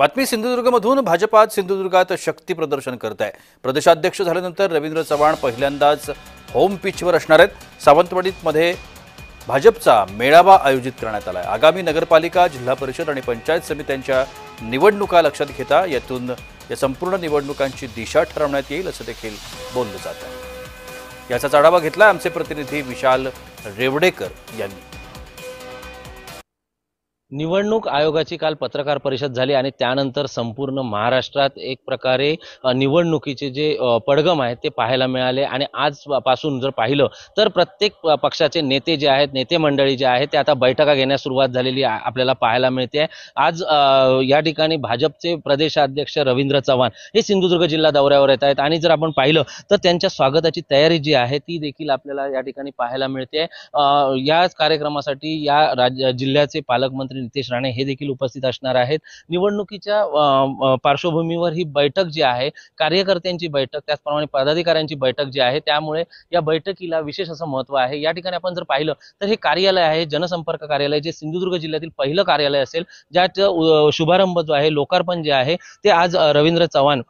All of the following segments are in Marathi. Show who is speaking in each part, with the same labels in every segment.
Speaker 1: बातमी सिंधुदुर्गमधून भाजप आज सिंधुदुर्गात शक्ती प्रदर्शन करत आहे। प्रदेशाध्यक्ष झाल्यानंतर रवींद्र चव्हाण पहिल्यांदाच होम पिचवर असणार आहेत। सावंतवाडीमध्ये भाजपचा मेळावा आयोजित करण्यात आला आहे। आगामी नगरपालिका, जिल्हा परिषद आणि पंचायत समित्यांच्या निवडणुका लक्षात घेता यातून या संपूर्ण निवडणुकांची दिशा ठरवण्यात येईल असं देखील बोललं जात आहे। याचा आढावा घेतला आमचे प्रतिनिधी विशाल रेवडेकर यांनी।
Speaker 2: निवडणूक आयोगाची काल पत्रकार परिषद झाली आणि त्यानंतर संपूर्ण महाराष्ट्रात एक प्रकारे निवडणुकीचे जे पडगम आहेत ते पाहायला मिळाले। आणि आजपासून जर पाहिलं तर प्रत्येक पक्षाचे नेते जे आहेत, नेते मंडळी जे आहेत ते आता बैठका घेण्यास सुरुवात झालेली आपल्याला पाहायला मिळते। आज या ठिकाणी भाजपचे प्रदेशाध्यक्ष रवींद्र चव्हाण हे सिंधुदुर्ग जिल्हा दौऱ्यावर येत आहेत आणि जर आपण पाहिलं तर त्यांच्या स्वागताची तयारी जी आहे ती देखील आपल्याला या ठिकाणी पाहायला मिळते। या कार्यक्रमासाठी या जिल्ह्याचे पालकमंत्री नितेश राणे हे देखील उपस्थित असणार आहेत। निवडणुकीच्या पार्श्वभूमीवर ही बैठक जी आहे, कार्यकर्त्यांची बैठक, त्याचप्रमाणे पदाधिकाऱ्यांची बैठक जी आहे, त्यामुळे या बैठकीला विशेष असं महत्त्व आहे। या ठिकाणी आपण जर पाहिलं तर हे कार्यालय आहे, जनसंपर्क कार्यालय, जे सिंधुदुर्ग जिल्ह्यातील पहिलं कार्यालय असेल, ज्याचा शुभारंभ जो आहे, लोकार्पण जे आहे ते आज रवींद्र चव्हाण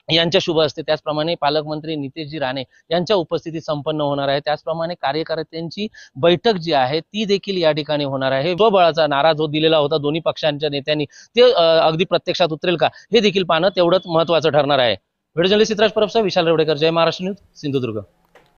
Speaker 2: यांच्या शुभ हस्ते, त्याचप्रमाणे पालकमंत्री नितेशजी राणे यांच्या उपस्थितीत संपन्न होणार आहे। त्याचप्रमाणे कार्यकर्त्यांची बैठक जी आहे ती देखील या ठिकाणी होणार आहे। स्वबळाचा नारा जो दिलेला होता दोन्ही पक्षांच्या नेत्यांनी, ते अगदी प्रत्यक्षात उतरेल का हे देखील पाहणं तेवढंच महत्त्वाचं ठरणार आहे। व्हिडिओ जर्नलिस्ट चित्राज परबसह विशाल रेवडेकर, जय महाराष्ट्र न्यूज, सिंधुदुर्ग।